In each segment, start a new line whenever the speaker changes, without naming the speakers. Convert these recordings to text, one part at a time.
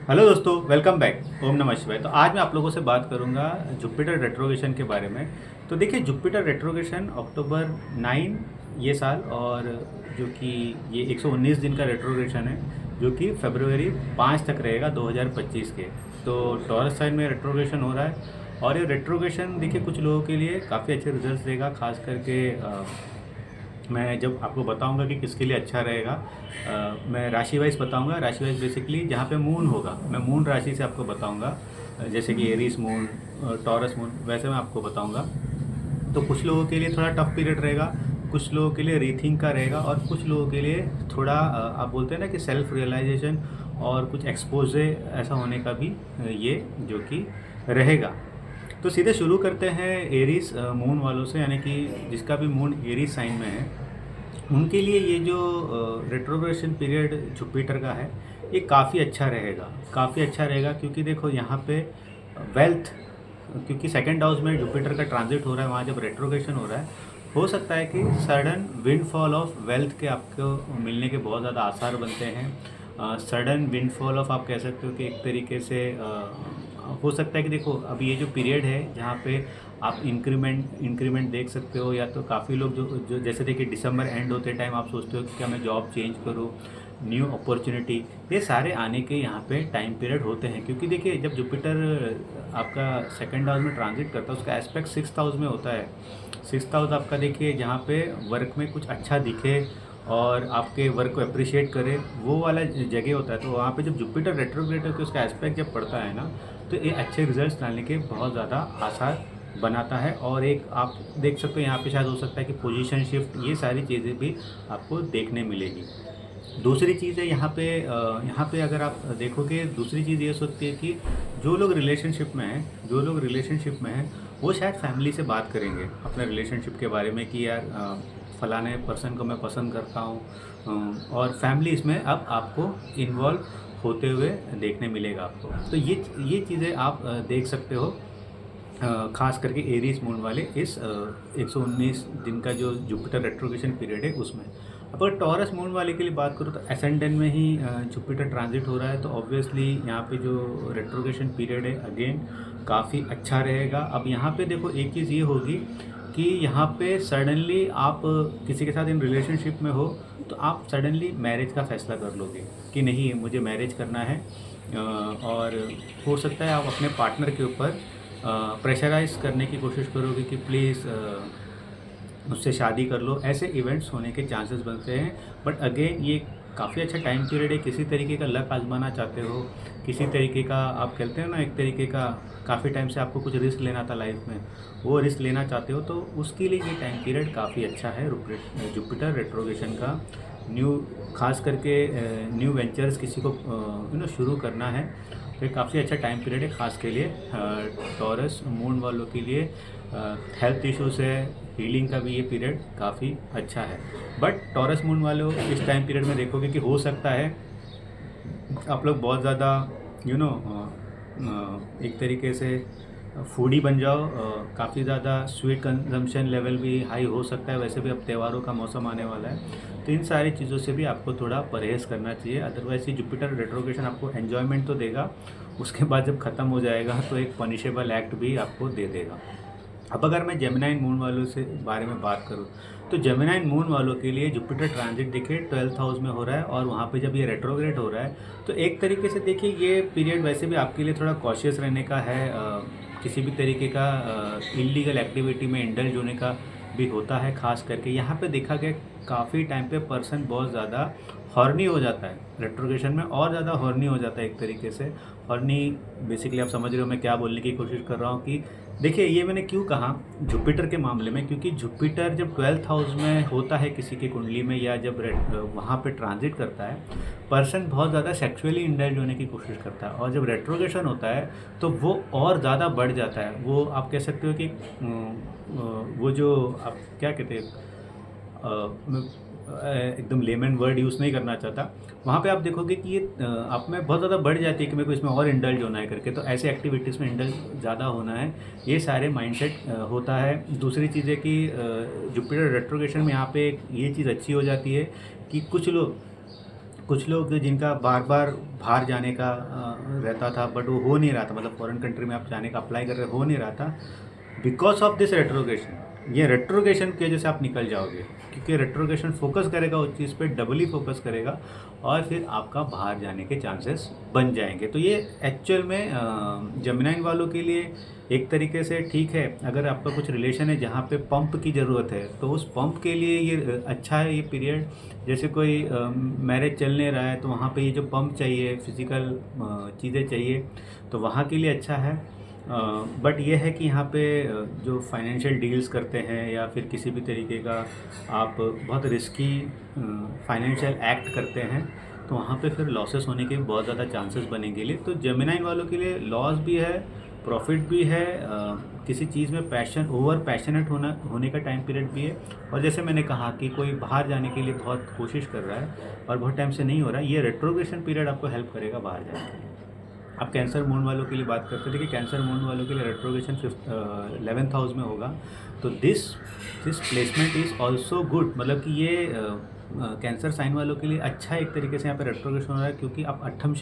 Hello दोस्तों, welcome back. ओम नमः शिवाय। तो आज मैं आप लोगों से बात करूंगा जुपिटर रेट्रोगेशन के बारे में। तो देखिए, जुपिटर रेट्रोगेशन अक्टूबर 9 ये साल, और जो कि ये 119 दिन का रेट्रोगेशन है, जो कि फरवरी 5 तक रहेगा 2025 के। तो टॉरस साइन में रेट्रोगेशन हो रहा है, और ये रेट्रोगेशन देखिए कुछ लोगों के लिए काफ़ी अच्छे रिजल्ट्स देगा। खास करके मैं जब आपको बताऊंगा कि किसके लिए अच्छा रहेगा, मैं राशि वाइज बताऊंगा। राशि वाइज बेसिकली जहाँ पे मून होगा, मैं मून राशि से आपको बताऊंगा। जैसे कि एरीज मून, टॉरस मून, वैसे मैं आपको बताऊंगा। तो कुछ लोगों के लिए थोड़ा टफ पीरियड रहेगा, कुछ लोगों के लिए रीथिंक का रहेगा, और कुछ लोगों के लिए थोड़ा आप बोलते हैं ना कि सेल्फ रियलाइजेशन और कुछ एक्सपोजे ऐसा होने का भी ये जो कि रहेगा। तो सीधे शुरू करते हैं एरीज मून वालों से, यानी कि जिसका भी मून एरीज साइन में है, उनके लिए ये जो रेट्रोग्रेशन पीरियड जुपिटर का है, ये काफ़ी अच्छा रहेगा। काफ़ी अच्छा रहेगा क्योंकि देखो यहाँ पे वेल्थ, क्योंकि सेकंड हाउस में जुपिटर का ट्रांजिट हो रहा है, वहाँ जब रेट्रोग्रेशन हो रहा है, हो सकता है कि सडन विंडफॉल ऑफ वेल्थ के आपको मिलने के बहुत ज़्यादा आसार बनते हैं। सडन विंडफॉल ऑफ, आप कह सकते हो कि एक तरीके से हो सकता है कि देखो अभी ये जो पीरियड है जहाँ पे आप इंक्रीमेंट इंक्रीमेंट देख सकते हो, या तो काफ़ी लोग जो जो जैसे देखिए दिसंबर एंड होते टाइम आप सोचते हो कि क्या मैं जॉब चेंज करूँ, न्यू अपॉर्चुनिटी, ये सारे आने के यहाँ पे टाइम पीरियड होते हैं। क्योंकि देखिए जब जुपिटर आपका सेकंड हाउस में ट्रांजिट करता है, उसका एस्पेक्ट सिक्स्थ हाउस में होता है। सिक्स्थ हाउस आपका देखिए जहाँ पे वर्क में कुछ अच्छा दिखे और आपके वर्क को अप्रिशिएट करे, वो वाला जगह होता है। तो वहाँ पे जब जुपिटर रेट्रोग्रेड होकर उसका एस्पेक्ट जब पड़ता है ना, तो ये अच्छे रिजल्ट्स लाने के बहुत ज़्यादा आसार बनाता है। और एक आप देख सकते हो यहाँ पे शायद हो सकता है कि पोजीशन शिफ्ट, ये सारी चीज़ें भी आपको देखने मिलेगी। दूसरी चीज़ है यहाँ पे अगर आप देखोगे, दूसरी चीज़ ये हो सकती है कि जो लोग रिलेशनशिप में हैं, वो शायद फैमिली से बात करेंगे अपने रिलेशनशिप के बारे में कि यार फलाने पर्सन को मैं पसंद करता हूँ। और फैमिली इसमें अब आपको इन्वॉल्व होते हुए देखने मिलेगा आपको। तो ये चीज़ें आप देख सकते हो, खास करके एरीज मून वाले इस 119 दिन का जो जुपिटर रेट्रोगेशन पीरियड है उसमें। अब अगर टॉरस मून वाले के लिए बात करूँ तो एसेंडेंट में ही जुपिटर ट्रांजिट हो रहा है, तो ऑब्वियसली यहाँ पे जो रेट्रोगेशन पीरियड है अगेन काफ़ी अच्छा रहेगा। अब यहाँ पे देखो एक चीज़ ये होगी कि यहाँ पे सडनली आप किसी के साथ इन रिलेशनशिप में हो, तो आप सडनली मैरिज का फैसला कर लोगे कि नहीं मुझे मैरिज करना है। और हो सकता है आप अपने पार्टनर के ऊपर प्रेशराइज़ करने की कोशिश करोगे कि प्लीज़ मुझसे शादी कर लो। ऐसे इवेंट्स होने के चांसेस बनते हैं। बट अगेन ये काफ़ी अच्छा टाइम पीरियड है। किसी तरीके का लक आजमाना चाहते हो, किसी तरीके का आप कहते हो ना एक तरीके का, काफ़ी टाइम से आपको कुछ रिस्क लेना था लाइफ में, वो रिस्क लेना चाहते हो, तो उसके लिए ये टाइम पीरियड काफ़ी अच्छा है जुपिटर रेट्रोगेशन का। न्यू खास करके न्यू वेंचर्स किसी को शुरू करना है, तो ये काफ़ी अच्छा टाइम पीरियड है खास के लिए टॉरस मून वालों के लिए। हेल्थ इश्यूज है, हीलिंग का भी ये पीरियड काफ़ी अच्छा है। बट टॉरस मून वालों इस टाइम पीरियड में देखोगे कि हो सकता है आप लोग बहुत ज़्यादा यू नो एक तरीके से फूडी बन जाओ। काफ़ी ज़्यादा स्वीट कंजम्पशन लेवल भी हाई हो सकता है। वैसे भी अब त्योहारों का मौसम आने वाला है, तो इन सारी चीज़ों से भी आपको थोड़ा परहेज़ करना चाहिए। अदरवाइज़ ये जुपिटर रेट्रोगेशन आपको एन्जॉयमेंट तो देगा, उसके बाद जब ख़त्म हो जाएगा तो एक पनिशेबल एक्ट भी आपको दे देगा। अब अगर मैं जेमिनाइन मून वालों से बारे में बात करूँ, तो जेमिनाइन मून वालों के लिए जुपिटर ट्रांजिट देखिए 12th हाउस में हो रहा है, और वहाँ पे जब ये रेट्रोग्रेड हो रहा है, तो एक तरीके से देखिए ये पीरियड वैसे भी आपके लिए थोड़ा कॉशियस रहने का है। किसी भी तरीके का इलीगल एक्टिविटी में इंडल्ज होने का भी होता है। खास करके यहाँ पे देखा गया काफ़ी टाइम पे पर्सन बहुत ज़्यादा हॉर्नी हो जाता है रेट्रोगेशन में, और ज़्यादा हॉर्नी हो जाता है एक तरीके से। हॉर्नी बेसिकली आप समझ रहे हो मैं क्या बोलने की कोशिश कर रहा हूँ कि देखिए ये मैंने क्यों कहा जुपिटर के मामले में, क्योंकि जुपिटर जब 12th हाउस में होता है किसी की कुंडली में, या जब वहाँ पे ट्रांजिट करता है, पर्सन बहुत ज़्यादा सेक्सुअली इंडल्ज होने की कोशिश करता है। और जब रेट्रोगेशन होता है तो वो और ज़्यादा बढ़ जाता है। वो आप कह सकते हो कि वो जो आप क्या कहते हैं, मैं एकदम लेमन वर्ड यूज़ नहीं करना चाहता, वहाँ पे आप देखोगे कि ये आप में बहुत ज़्यादा बढ़ जाती है कि मेरे को इसमें और इंडल्ज होना है करके। तो ऐसे एक्टिविटीज़ में इंडल्ज ज़्यादा होना है, ये सारे माइंडसेट होता है। दूसरी चीज़ है कि जुपिटर रेट्रोगेशन में यहाँ पे ये चीज़ अच्छी हो जाती है कि कुछ लोग जिनका बार बार बाहर जाने का रहता था, बट वो हो नहीं रहा था, मतलब फॉरेन कंट्री में आप जाने का अप्लाई कर रहे हो नहीं रहा था, बिकॉज ऑफ दिस रेट्रोगेशन। ये रेट्रोगेशन की वजह से आप निकल जाओगे, क्योंकि रेट्रोगेशन फोकस करेगा उस चीज़ पे, डबली फोकस करेगा, और फिर आपका बाहर जाने के चांसेस बन जाएंगे। तो ये एक्चुअल में जेमिनाई वालों के लिए एक तरीके से ठीक है। अगर आपका कुछ रिलेशन है जहाँ पे पंप की ज़रूरत है, तो उस पंप के लिए ये अच्छा है ये पीरियड। जैसे कोई मैरिज चल नहीं रहा है, तो वहाँ पे ये जो पंप चाहिए, फिज़िकल चीज़ें चाहिए, तो वहाँ के लिए अच्छा है। बट ये है कि यहाँ पे जो फाइनेंशियल डील्स करते हैं या फिर किसी भी तरीके का आप बहुत रिस्की फाइनेंशियल एक्ट करते हैं, तो वहाँ पे फिर लॉसेस होने के बहुत ज़्यादा चांसेस बनेंगे लिए। तो जेमिनाई वालों के लिए लॉस भी है, प्रॉफिट भी है, किसी चीज़ में पैशन, ओवर पैशनेट होने का टाइम पीरियड भी है। और जैसे मैंने कहा कि कोई बाहर जाने के लिए बहुत कोशिश कर रहा है और बहुत टाइम से नहीं हो रहा है, ये रेट्रोग्रेशन पीरियड आपको हेल्प करेगा बाहर जाने के लिए। आप कैंसर मून वालों के लिए बात करते थे कि कैंसर मून वालों के लिए रेट्रोगेशन 11th हाउस में होगा, तो this placement is also good. मतलब कि ये कैंसर साइन वालों के लिए अच्छा एक तरीके से यहाँ पे रेट्रोगेशन हो रहा है, क्योंकि आप अट्ठम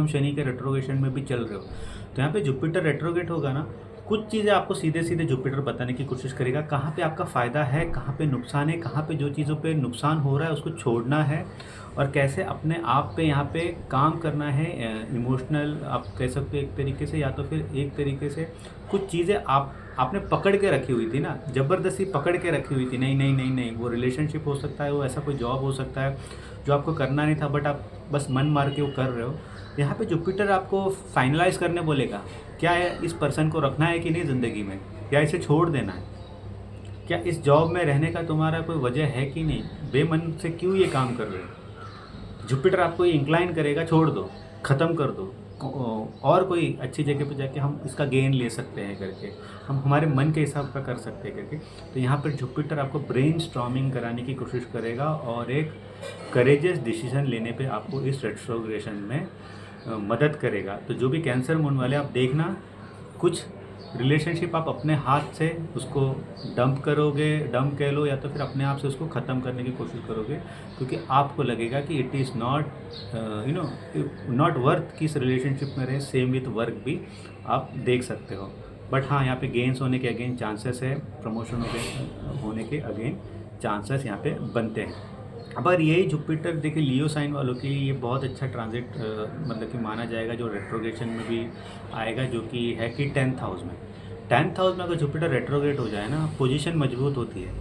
शनि के रेट्रोगेशन में भी चल रहे हो। तो यहाँ पे जुपिटर रेट्रोगेट होगा ना, कुछ चीज़ें आपको सीधे सीधे जुपिटर बताने की कोशिश करेगा, कहाँ पे आपका फ़ायदा है, कहाँ पे नुकसान है, कहाँ पे जो चीज़ों पे नुकसान हो रहा है उसको छोड़ना है, और कैसे अपने आप पे यहाँ पे काम करना है। इमोशनल आप कह सकते हो एक तरीके से, या तो फिर एक तरीके से कुछ चीज़ें आपने पकड़ के रखी हुई थी ना, ज़बरदस्ती पकड़ के रखी हुई थी, नहीं नहीं नहीं नहीं, वो रिलेशनशिप हो सकता है, वो ऐसा कोई जॉब हो सकता है जो आपको करना नहीं था, बट आप बस मन मार के वो कर रहे हो। यहाँ पे जुपिटर आपको फाइनलाइज करने बोलेगा, क्या है इस पर्सन को रखना है कि नहीं ज़िंदगी में, या इसे छोड़ देना है, क्या इस जॉब में रहने का तुम्हारा कोई वजह है कि नहीं, बेमन से क्यों ये काम कर रहे हो। जुपिटर आपको ये इंक्लाइन करेगा, छोड़ दो, ख़त्म कर दो, और कोई अच्छी जगह पे जाके हम इसका गेन ले सकते हैं करके, हम हमारे मन के हिसाब का कर सकते हैं करके। तो यहाँ पर जुपिटर आपको ब्रेन स्टॉर्मिंग कराने की कोशिश करेगा, और एक करेजियस डिसीजन लेने पे आपको इस रेट्रोग्रेशन में मदद करेगा। तो जो भी कैंसर मून वाले, आप देखना कुछ रिलेशनशिप आप अपने हाथ से उसको डंप करोगे, डंप कह लो, या तो फिर अपने आप से उसको ख़त्म करने की कोशिश करोगे, क्योंकि आपको लगेगा कि इट इज़ नॉट वर्थ कि इस रिलेशनशिप में रहे। सेम विथ वर्क भी आप देख सकते हो, बट हाँ यहाँ पे गेन्स होने के अगेन चांसेस है, प्रमोशन होने के अगेन चांसेस यहाँ पे बनते हैं। अगर यही जुपिटर देखिए लियो साइन वालों के लिए ये बहुत अच्छा ट्रांजिट मतलब कि माना जाएगा, जो रेट्रोगेशन में भी आएगा, जो कि है कि 10th हाउस में। 10th हाउस में अगर जुपिटर रेट्रोगेट हो जाए ना, पोजीशन मजबूत होती है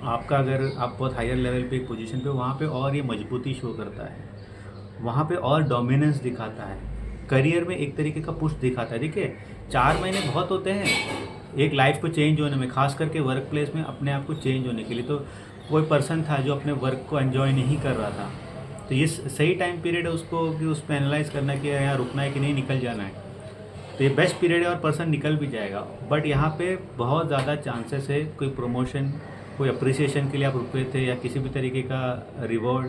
आपका। अगर आप बहुत हायर लेवल पे एक पोजीशन पे, वहाँ पे और ये मजबूती शो करता है, वहाँ पे और डोमिनेंस दिखाता है, करियर में एक तरीके का पुश दिखाता है। देखिए 4 महीने बहुत होते हैं एक लाइफ को चेंज होने में, खास करके वर्क प्लेस में अपने आप को चेंज होने के लिए। तो कोई पर्सन था जो अपने वर्क को एंजॉय नहीं कर रहा था, तो ये सही टाइम पीरियड है उसको कि उस पर एनालाइज करना कि यहाँ रुकना है कि नहीं निकल जाना है। तो ये बेस्ट पीरियड है और पर्सन निकल भी जाएगा। बट यहाँ पे बहुत ज़्यादा चांसेस है कोई प्रमोशन, कोई अप्रिसिएशन के लिए आप रुके थे, या किसी भी तरीके का रिवॉर्ड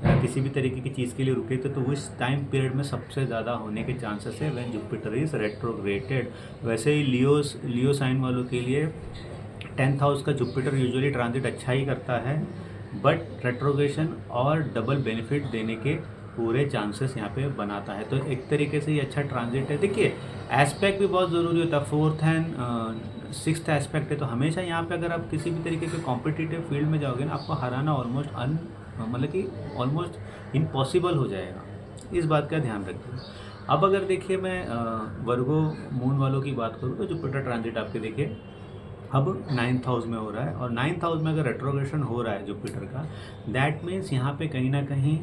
या किसी भी तरीके की चीज़ के लिए रुके थे, तो वो इस टाइम पीरियड में सबसे ज़्यादा होने के चांसेस है व्हेन जुपिटर इज़ रेट्रोग्रेटेड। वैसे ही लियो साइन वालों के लिए 10th हाउस का जुपिटर यूजुअली ट्रांजिट अच्छा ही करता है, बट रेट्रोगेशन और डबल बेनिफिट देने के पूरे चांसेस यहाँ पे बनाता है। तो एक तरीके से ये अच्छा ट्रांजिट है। देखिए एस्पेक्ट भी बहुत ज़रूरी होता है, 4th एंड 6th एस्पेक्ट है, तो हमेशा यहाँ पे अगर आप किसी भी तरीके के कॉम्पिटिटिव फील्ड में जाओगे ना, आपको हराना मतलब कि ऑलमोस्ट इम्पॉसिबल हो जाएगा। इस बात का ध्यान रखिए। अब अगर देखिए मैं वर्गो मून वालों की बात करूँ, तो जुपिटर ट्रांजिट आपके देखिए अब 9th हाउस में हो रहा है, और 9th हाउस में अगर रेट्रोग्रेशन हो रहा है जुपिटर का, दैट मीन्स यहाँ पे कहीं ना कहीं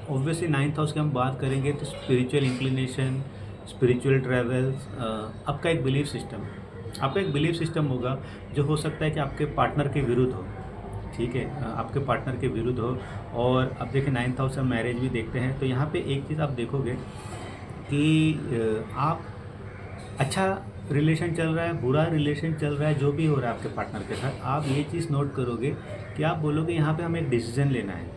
ऑब्वियसली 9th हाउस की हम बात करेंगे तो स्पिरिचुअल इंक्लिनेशन, स्पिरिचुअल ट्रैवल्स, आपका एक बिलीफ सिस्टम होगा जो हो सकता है कि आपके पार्टनर के विरुद्ध हो। ठीक है, आपके पार्टनर के विरुद्ध हो। और अब देखिए 9th हाउस में मैरिज भी देखते हैं, तो यहाँ पे एक चीज़ आप देखोगे कि आप अच्छा रिलेशन चल रहा है, बुरा रिलेशन चल रहा है, जो भी हो रहा है आपके पार्टनर के साथ, आप ये चीज़ नोट करोगे कि आप बोलोगे यहाँ पे हमें एक डिसीजन लेना है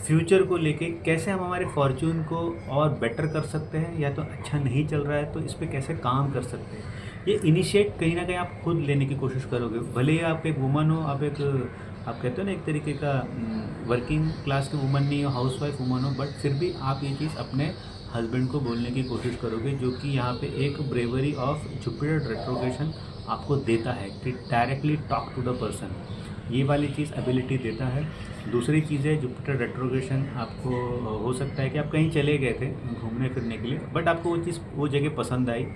फ्यूचर को लेके कैसे हम हमारे फॉर्च्यून को और बेटर कर सकते हैं, या तो अच्छा नहीं चल रहा है तो इस पर कैसे काम कर सकते हैं। ये इनिशिएट कहीं ना कहीं आप खुद लेने की कोशिश करोगे, भले ही आप एक वुमन हो, आप एक आप कहते हो ना एक तरीके का वर्किंग क्लास की वुमन नहीं हो, हाउस वाइफ वुमन हो, बट फिर भी आप ये चीज़ अपने हस्बैंड को बोलने की कोशिश करोगे, जो कि यहाँ पे एक ब्रेवरी ऑफ जुपिटर रेट्रोगेशन आपको देता है कि directly talk to the person, ये वाली चीज़ एबिलिटी देता है। दूसरी चीज़ है जुपिटर रेट्रोगेशन आपको हो सकता है कि आप कहीं चले गए थे घूमने फिरने के लिए, बट आपको वो चीज़ वो जगह पसंद आई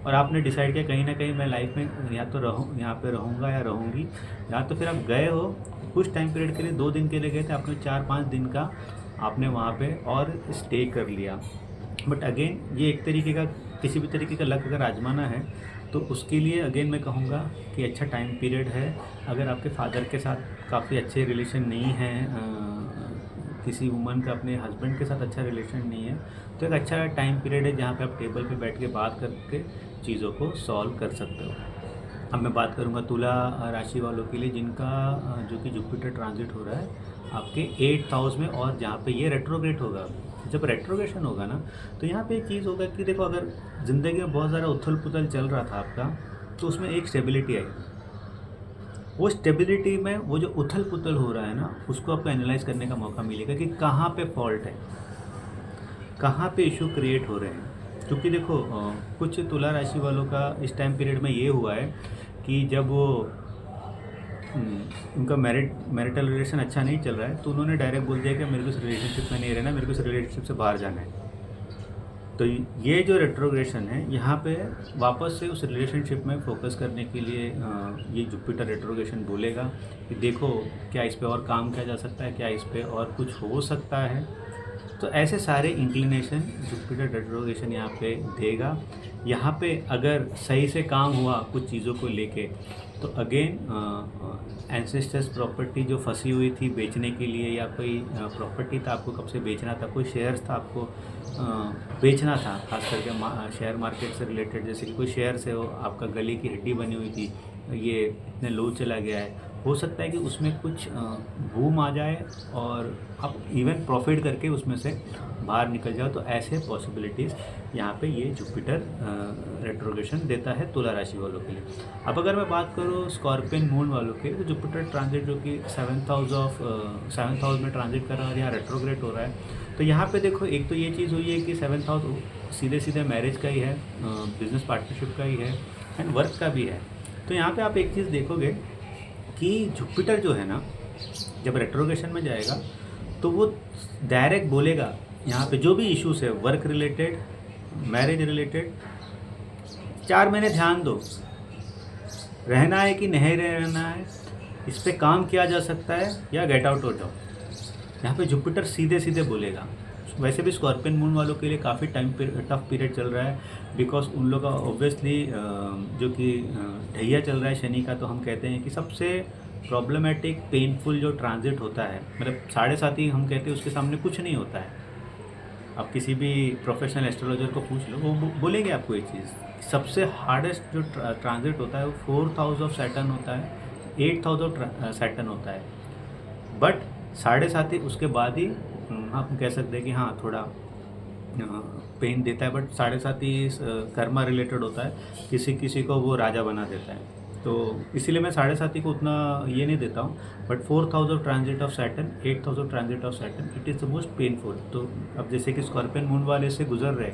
और आपने डिसाइड किया कहीं ना कहीं मैं लाइफ में या तो यहाँ पे रहूँगा या रहूँगी। या तो फिर आप गए हो कुछ टाइम पीरियड के लिए, 2 दिन के लिए गए थे, आपने 4-5 दिन का आपने वहाँ पे और स्टे कर लिया। बट अगेन ये एक तरीके का किसी भी तरीके का लक अगर आजमाना है तो उसके लिए अगेन मैं कहूँगा कि अच्छा टाइम पीरियड है। अगर आपके फादर के साथ काफ़ी अच्छे रिलेशन नहीं हैं, किसी वुमन का अपने हस्बैंड के साथ अच्छा रिलेशन नहीं है, तो एक अच्छा टाइम पीरियड है जहाँ पे आप टेबल पे बैठ के बात करके चीज़ों को सॉल्व कर सकते हो। अब मैं बात करूँगा तुला राशि वालों के लिए जिनका जो कि जुपिटर ट्रांजिट हो रहा है आपके 8th हाउस में, और जहाँ पे ये रेट्रोग्रेट होगा, जब रेट्रोगेशन होगा ना, तो यहाँ पे एक चीज़ होगा कि देखो अगर ज़िंदगी में बहुत ज़्यादा उथल पुथल चल रहा था आपका, तो उसमें एक स्टेबिलिटी आई। वो स्टेबिलिटी में वो जो उथल पुथल हो रहा है ना, उसको आपको एनालाइज करने का मौका मिलेगा कि कहाँ पे फॉल्ट है, कहाँ पे इशू क्रिएट हो रहे हैं। क्योंकि देखो कुछ तुला राशि वालों का इस टाइम पीरियड में ये हुआ है कि जब वो उनका मैरिटल रिलेशन अच्छा नहीं चल रहा है, तो उन्होंने डायरेक्ट बोल दिया कि मेरे को इस रिलेशनशिप में नहीं रहना, मेरे को इस रिलेशनशिप से बाहर जाना है। तो ये जो रेट्रोग्रेशन है यहाँ पे वापस से उस रिलेशनशिप में फोकस करने के लिए ये जुपिटर रेट्रोग्रेशन बोलेगा कि देखो क्या इस पे और काम किया जा सकता है, क्या इस पे और कुछ हो सकता है। तो ऐसे सारे इंक्लिनेशन जुपिटर रेट्रोग्रेशन यहाँ पे देगा। यहाँ पे अगर सही से काम हुआ कुछ चीज़ों को लेके, तो अगेन एंसेस्टर्स प्रॉपर्टी जो फंसी हुई थी बेचने के लिए, या कोई प्रॉपर्टी था आपको कब से बेचना था, कोई शेयर्स था आपको बेचना था, खास करके शेयर मार्केट से रिलेटेड, जैसे कि कोई शेयर से वो आपका गले की हड्डी बनी हुई थी, ये इतने लो चला गया है, हो सकता है कि उसमें कुछ बूम आ जाए और आप इवन प्रॉफिट करके उसमें से बाहर निकल जाओ। तो ऐसे पॉसिबिलिटीज़ यहाँ पे ये जुपिटर रेट्रोगेशन देता है तुला राशि वालों के लिए। अब अगर मैं बात करूँ स्कॉर्पियन मून वालों के, तो जुपिटर ट्रांजिट जो कि 7th हाउस में ट्रांजिट कर रहा है और यहाँ रेट्रोग्रेट हो रहा है, तो यहाँ पे देखो एक तो ये चीज़ हुई है कि 7th हाउस सीधे सीधे मैरिज का ही है, बिजनेस पार्टनरशिप का ही है एंड वर्क का भी है। तो यहाँ पे आप एक चीज़ देखोगे कि जुपिटर जो है ना, जब रेट्रोगेशन में जाएगा तो वो डायरेक्ट बोलेगा यहाँ पे जो भी इश्यूज है वर्क रिलेटेड, मैरिज रिलेटेड, 4 महीने ध्यान दो, रहना है कि नहीं रहना है, इस पे काम किया जा सकता है या गेट आउट हो जाओ। यहाँ पे जुपिटर सीधे सीधे बोलेगा। वैसे भी स्कॉर्पियन मून वालों के लिए काफ़ी टफ पीरियड चल रहा है, बिकॉज उन लोग का ऑब्वियसली जो कि ढैया चल रहा है शनि का, तो हम कहते हैं कि सबसे प्रॉब्लमेटिक पेनफुल जो ट्रांजिट होता है, मतलब 7.5 हम कहते हैं उसके सामने कुछ नहीं होता है। आप किसी भी प्रोफेशनल एस्ट्रोलॉजर को पूछ लो, वो बोलेंगे आपको ये चीज़। सबसे हार्डेस्ट जो ट्रांजिट होता है वो 4th हाउस ऑफ सैटर्न होता है, 8th हाउस ऑफ सैटर्न होता है। बट 7.5 उसके बाद ही हम कह सकते हैं कि हाँ थोड़ा पेन देता है, बट 7.5 कर्मा रिलेटेड होता है, किसी किसी को वो राजा बना देता है। तो इसीलिए मैं 7.5 को उतना ये नहीं देता हूँ। But 4th house of transit of Saturn, 8th house of transit of Saturn, it is the most painful. तो अब जैसे कि स्कॉर्पियन मून वाले से गुजर रहे,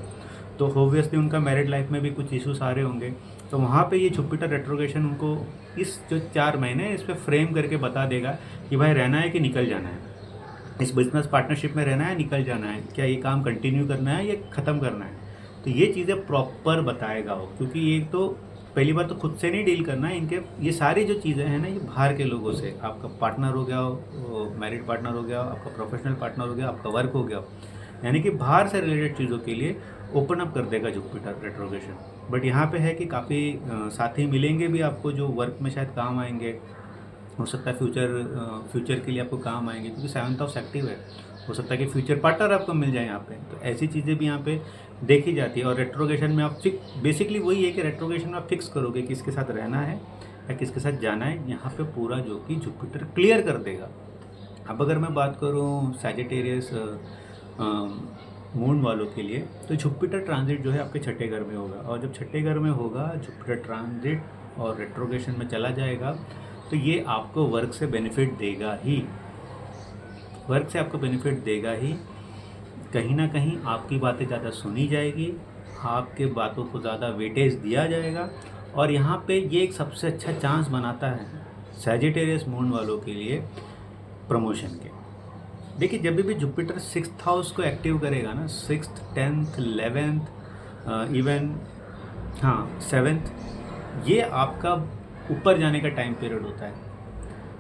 तो ऑब्वियसली उनका मैरिड लाइफ में भी कुछ इश्यूज आ रहे होंगे, तो वहाँ पे ये जुपिटर रेट्रोगेशन उनको इस जो 4 महीने इस पर फ्रेम करके बता देगा कि भाई रहना है कि निकल जाना है, इस बिजनेस पार्टनरशिप में रहना है निकल जाना है, क्या ये काम कंटिन्यू करना है या ख़त्म करना है। तो ये चीज़ें प्रॉपर बताएगा वो, क्योंकि ये तो पहली बार तो खुद से नहीं डील करना है, इनके ये सारी जो चीज़ें हैं ना, ये बाहर के लोगों से, आपका पार्टनर हो गया, मैरिड पार्टनर हो गया, आपका प्रोफेशनल पार्टनर हो गया, आपका वर्क हो गया, यानी कि बाहर से रिलेटेड चीज़ों के लिए ओपन अप कर देगा जुपिटर रेट्रोगेशन। बट यहाँ पे है कि काफ़ी साथी मिलेंगे भी आपको जो वर्क में शायद काम आएंगे, हो सकता है फ्यूचर के लिए आपको काम आएंगे, क्योंकि 7th हाउस एक्टिव है, हो सकता है कि फ्यूचर पार्टनर आपको मिल जाए यहाँ पे। तो ऐसी चीज़ें भी यहाँ पे देखी जाती है। और रेट्रोगेशन में आप बेसिकली वही है कि रेट्रोगेशन में आप फिक्स करोगे किसके साथ रहना है या किसके साथ जाना है, यहाँ पे पूरा जो कि जुपिटर क्लियर कर देगा। अब अगर मैं बात करूँ सैजिटेरियस मून वालों के लिए, तो जुपिटर ट्रांजिट जो है आपके 6ठे घर में होगा, और जब 6ठे घर में होगा जुपिटर ट्रांजिट और रेट्रोगेशन में चला जाएगा, तो ये आपको वर्क से बेनिफिट देगा ही, वर्क से आपको बेनिफिट देगा ही। कहीं ना कहीं आपकी बातें ज़्यादा सुनी जाएगी, आपके बातों को ज़्यादा वेटेज दिया जाएगा, और यहाँ पे ये एक सबसे अच्छा चांस बनाता है सैजिटेरियस मून वालों के लिए प्रमोशन के। देखिए जब भी जुपिटर 6th हाउस को एक्टिव करेगा ना, 6th 10th 11th इवन हाँ 7th, ये आपका ऊपर जाने का टाइम पीरियड होता है।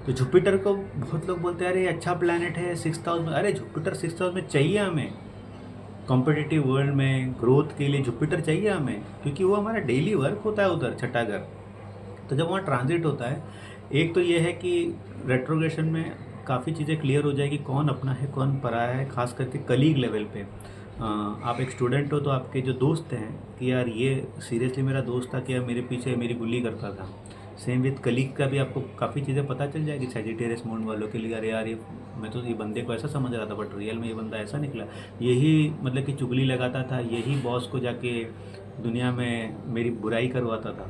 तो जुपिटर को बहुत लोग बोलते हैं अरे अच्छा प्लैनेट है 6th हाउस में। अरे जुपिटर 6th हाउस में चाहिए हमें, कॉम्पिटिटिव वर्ल्ड में ग्रोथ के लिए जुपिटर चाहिए हमें, क्योंकि वो हमारा डेली वर्क होता है उधर, छठा घर। तो जब वहाँ ट्रांजिट होता है, एक तो ये है कि रेट्रोग्रेशन में काफ़ी चीज़ें क्लियर हो जाएगी, कौन अपना है कौन पराया है, खास करके कलीग लेवल पे। आप एक स्टूडेंट हो तो आपके जो दोस्त हैं कि यार ये सीरियसली मेरा दोस्त था कि यार मेरे पीछे मेरी बुली करता था। सेम विद कलीग का भी आपको काफ़ी चीज़ें पता चल जाएगी सैजिटेरियस मून वालों के लिए। अरे यार ये मैं तो ये बंदे को ऐसा समझ रहा था बट रियल में ये बंदा ऐसा निकला, यही मतलब कि चुगली लगाता था, यही बॉस को जाके दुनिया में मेरी बुराई करवाता था।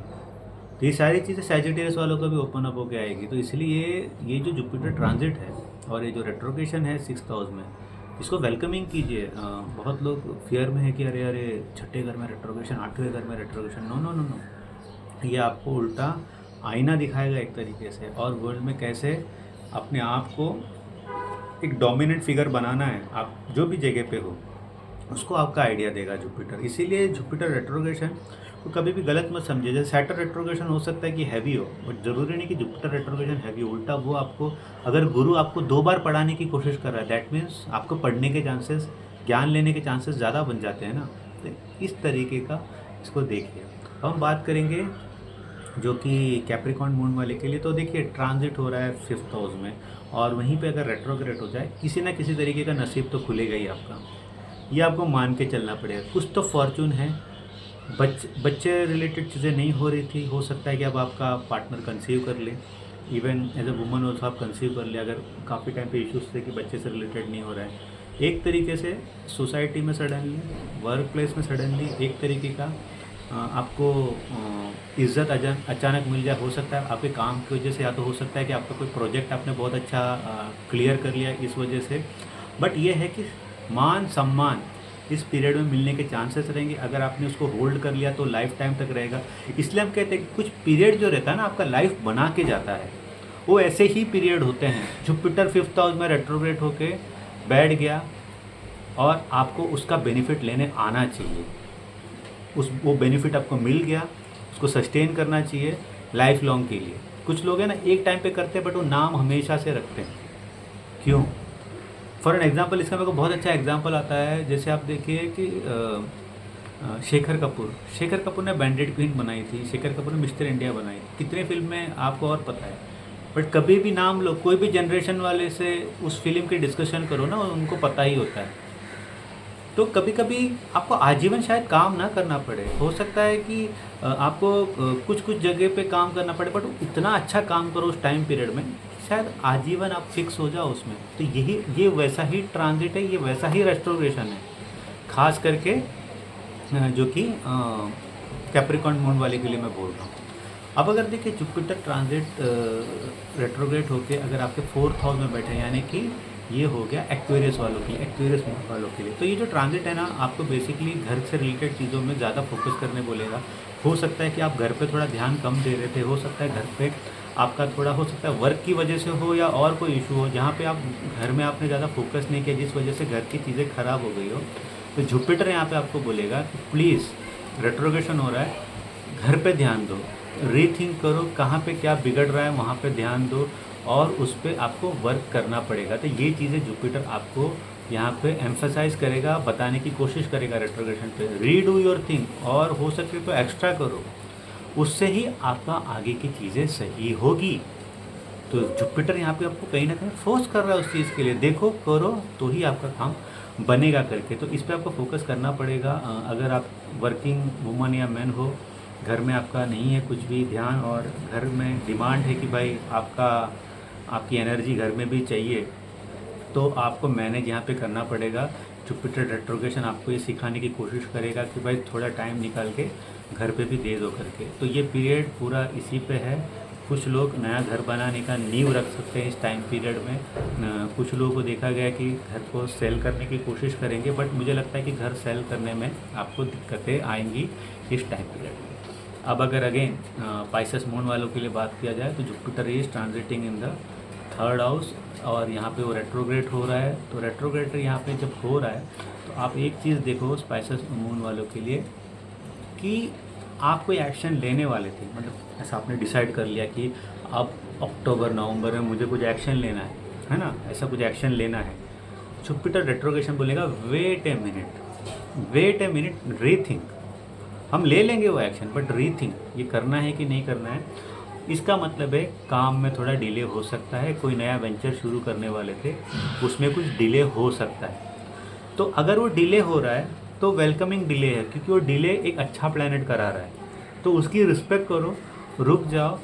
तो ये सारी चीज़ें सैजिटेरियस वालों को भी ओपन अप होकर आएगी। तो इसलिए ये जो जुपिटर ट्रांजिट है और ये जो रेट्रोगेशन है 6th हाउस में, इसको वेलकमिंग कीजिए। बहुत लोग फियर में है कि अरे अरे छठे घर में रेट्रोगेशन, 8वें घर में रेट्रोगेशन। नो नो नो नो, ये आपको उल्टा आईना दिखाएगा एक तरीके से, और वर्ल्ड में कैसे अपने आप को एक डोमिनेंट फिगर बनाना है, आप जो भी जगह पे हो उसको आपका आइडिया देगा जुपिटर। इसीलिए जुपिटर रेट्रोगेशन को कभी भी गलत मत समझिए। जैसे सैटर्न रेट्रोगेशन हो सकता है कि हैवी हो, बट ज़रूरी नहीं कि जुपिटर रेट्रोगेशन हैवी हो। उल्टा वो आपको, अगर गुरु आपको 2 बार पढ़ाने की कोशिश कर रहा है, दैट मीन्स आपको पढ़ने के चांसेस, ज्ञान लेने के चांसेस ज़्यादा बन जाते हैं ना। तो इस तरीके का इसको देखिए। अब हम बात करेंगे जो कि कैप्रिकॉर्न मून वाले के लिए। तो देखिए ट्रांजिट हो रहा है 5th हाउस में, और वहीं पे अगर रेट्रोग्रेड हो जाए, किसी ना किसी तरीके का नसीब तो खुलेगा ही आपका, ये आपको मान के चलना पड़ेगा। कुछ तो फॉर्चून है, बच्चे रिलेटेड चीज़ें नहीं हो रही थी, हो सकता है कि अब आपका पार्टनर कंसीव कर ले, even as a woman also आप कंसीव कर ले, अगर काफ़ी टाइम पे इश्यूज थे कि बच्चे से रिलेटेड नहीं हो रहा है। एक तरीके से सोसाइटी में सडनली, वर्क प्लेस में सडनली एक तरीके का आपको इज़्ज़त अचानक मिल जाए। हो सकता है आपके काम की वजह से, या तो हो सकता है कि आपका कोई प्रोजेक्ट आपने बहुत अच्छा क्लियर कर लिया इस वजह से। बट ये है कि मान सम्मान इस पीरियड में मिलने के चांसेस रहेंगे। अगर आपने उसको होल्ड कर लिया तो लाइफ टाइम तक रहेगा। इसलिए हम कहते हैं कि कुछ पीरियड जो रहता है ना, आपका लाइफ बना के जाता है, वो ऐसे ही पीरियड होते हैं। जुपिटर 5th हाउस में रेट्रोग्रेड होके बैठ गया और आपको उसका बेनिफिट लेने आना चाहिए। वो बेनिफिट आपको मिल गया, उसको सस्टेन करना चाहिए लाइफ लॉन्ग के लिए। कुछ लोग हैं ना एक टाइम पे करते हैं बट वो नाम हमेशा से रखते हैं, क्यों? फॉर एन एग्जांपल, इसका मेरे को बहुत अच्छा एग्जांपल आता है। जैसे आप देखिए कि शेखर कपूर ने बैंडेड क्वीन बनाई थी, शेखर कपूर ने मिस्टर इंडिया बनाई, कितने फिल्म में आपको और पता है। बट कभी भी नाम लो, कोई भी जनरेशन वाले से उस फिल्म की डिस्कशन करो ना, उनको पता ही होता है। तो कभी कभी आपको आजीवन शायद काम ना करना पड़े, हो सकता है कि आपको कुछ कुछ जगह पे काम करना पड़े, बट इतना अच्छा काम करो उस टाइम पीरियड में, शायद आजीवन आप फिक्स हो जाओ उसमें। तो ये वैसा ही ट्रांजिट है, ये वैसा ही रेस्टोरेशन है, खास करके जो कि कैप्रिकॉर्न मून वाले के लिए मैं बोल रहा हूँ। अब अगर देखिए जुपिटर ट्रांजिट रेट्रोग्रेड होके अगर आपके 4th हाउस में बैठे, यानी कि ये हो गया एक्वेरियस वालों के लिए, एक्वेरियस मून वालों के लिए। तो ये जो ट्रांजिट है ना, आपको बेसिकली घर से रिलेटेड चीज़ों में ज़्यादा फोकस करने बोलेगा। हो सकता है कि आप घर पे थोड़ा ध्यान कम दे रहे थे, हो सकता है घर पे आपका थोड़ा, हो सकता है वर्क की वजह से हो या और कोई इशू हो जहाँ पे आप घर में आपने ज़्यादा फोकस नहीं किया, जिस वजह से घर की चीज़ें ख़राब हो गई हो। तो जुपिटर यहाँ पे आपको बोलेगा कि प्लीज़, रेट्रोगेशन हो रहा है, घर पे ध्यान दो, रीथिंक करो कहाँ पे क्या बिगड़ रहा है, वहाँ पे ध्यान दो, और उस पर आपको वर्क करना पड़ेगा। तो ये चीज़ें जुपिटर आपको यहाँ पे एम्फसाइज करेगा, बताने की कोशिश करेगा रेट्रोग्रेशन पे। रीडू योर थिंग, और हो सके तो एक्स्ट्रा करो, उससे ही आपका आगे की चीज़ें सही होगी। तो जुपिटर यहाँ पे आपको कहीं ना कहीं फोर्स कर रहा है उस चीज़ के लिए, देखो करो तो ही आपका काम बनेगा करके। तो इस पर आपको फोकस करना पड़ेगा। अगर आप वर्किंग वुमन या मैन हो, घर में आपका नहीं है कुछ भी ध्यान, और घर में डिमांड है कि भाई आपकी एनर्जी घर में भी चाहिए, तो आपको मैनेज यहाँ पे करना पड़ेगा। जुपिटर रेट्रोगेशन आपको ये सिखाने की कोशिश करेगा कि भाई थोड़ा टाइम निकाल के घर पे भी दे दो करके। तो ये पीरियड पूरा इसी पे है, कुछ लोग नया घर बनाने का नींव रख सकते हैं इस टाइम पीरियड में। कुछ लोगों को देखा गया कि घर को सेल करने की कोशिश करेंगे, बट मुझे लगता है कि घर सेल करने में आपको दिक्कतें आएंगी इस टाइम पीरियड में। अब अगर अगेन पाइसेस मून वालों के लिए बात किया जाए तो Jupiter is transiting in the third house, और यहाँ पे वो रेट्रोग्रेड हो रहा है। तो रेट्रोग्रेड यहाँ पे जब हो रहा है तो आप एक चीज़ देखो स्पाइसेस मून वालों के लिए कि आप कोई एक्शन लेने वाले थे, मतलब ऐसा आपने डिसाइड कर लिया कि अब अक्टूबर नवंबर में मुझे कुछ एक्शन लेना है ना, ऐसा कुछ एक्शन लेना है। जुपिटर रेट्रोगेशन बोलेगा वेट ए मिनट, रीथिंक। हम ले लेंगे वो एक्शन, बट रीथिंक, ये करना है कि नहीं करना है। इसका मतलब है काम में थोड़ा डिले हो सकता है। कोई नया वेंचर शुरू करने वाले थे, उसमें कुछ डिले हो सकता है। तो अगर वो डिले हो रहा है तो वेलकमिंग डिले है, क्योंकि वो डिले एक अच्छा प्लैनेट करा रहा है। तो उसकी रिस्पेक्ट करो, रुक जाओ,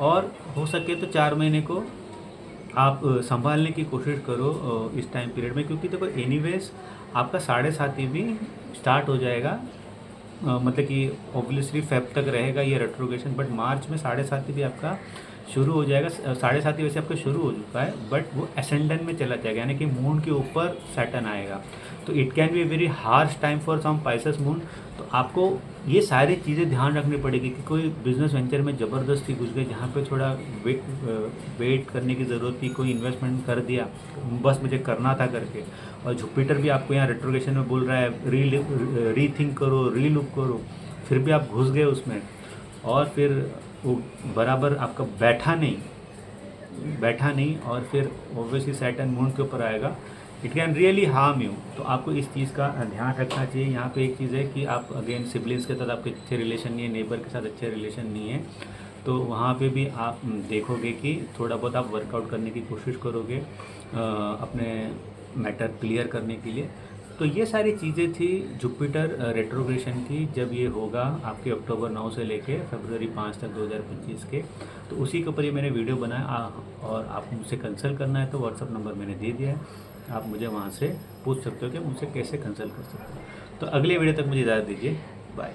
और हो सके तो 4 महीने को आप संभालने की कोशिश करो इस टाइम पीरियड में। क्योंकि देखो एनीवेज आपका 7.5 भी स्टार्ट हो जाएगा, मतलब कि ऑब्वियसली फेब तक रहेगा ये रेट्रोगेशन, बट मार्च में 7.5 भी आपका शुरू हो जाएगा। 7.5 वैसे आपका शुरू हो चुका है, बट वो एसेंडेंट में चला जाएगा, यानी कि मून के ऊपर सैटर्न आएगा। तो it can be very harsh time for some Pisces moon. तो आपको ये सारी चीज़ें ध्यान रखनी पड़ेगी कि कोई बिजनेस वेंचर में ज़बरदस्ती घुस गए जहाँ पे थोड़ा वेट करने की ज़रूरत थी, कोई इन्वेस्टमेंट कर दिया बस मुझे करना था करके। और जुपिटर भी आपको यहाँ रेट्रोगेशन में बोल रहा है रीथिंक करो, रीलुक करो, फिर भी आप घुस गए उसमें, और फिर वो बराबर आपका बैठा नहीं, और फिर ऑब्वियसली सैटर्न मून के ऊपर आएगा। It can really harm you. तो आपको इस चीज़ का ध्यान रखना चाहिए। यहाँ पे एक चीज़ है कि आप अगेन सिबलिंग्स के साथ आपके अच्छे रिलेशन नहीं है, नेबर के साथ अच्छे रिलेशन नहीं है, तो वहाँ पे भी आप देखोगे कि थोड़ा बहुत आप वर्कआउट करने की कोशिश करोगे अपने मैटर क्लियर करने के लिए। तो ये सारी चीज़ें थी जुपिटर रेट्रोग्रेशन की, जब ये होगा आपके अक्टूबर 9 से लेके फरवरी 5 तक 2025 के। तो उसी के ऊपर ये मैंने वीडियो बनाया और आप मुझसे कंसल्ट करना है तो व्हाट्सअप नंबर मैंने दे दिया है, आप मुझे वहाँ से पूछ सकते हो कि मुझसे कैसे कंसल्ट कर सकते हो। तो अगले वीडियो तक मुझे इजाज़त दीजिए, बाय।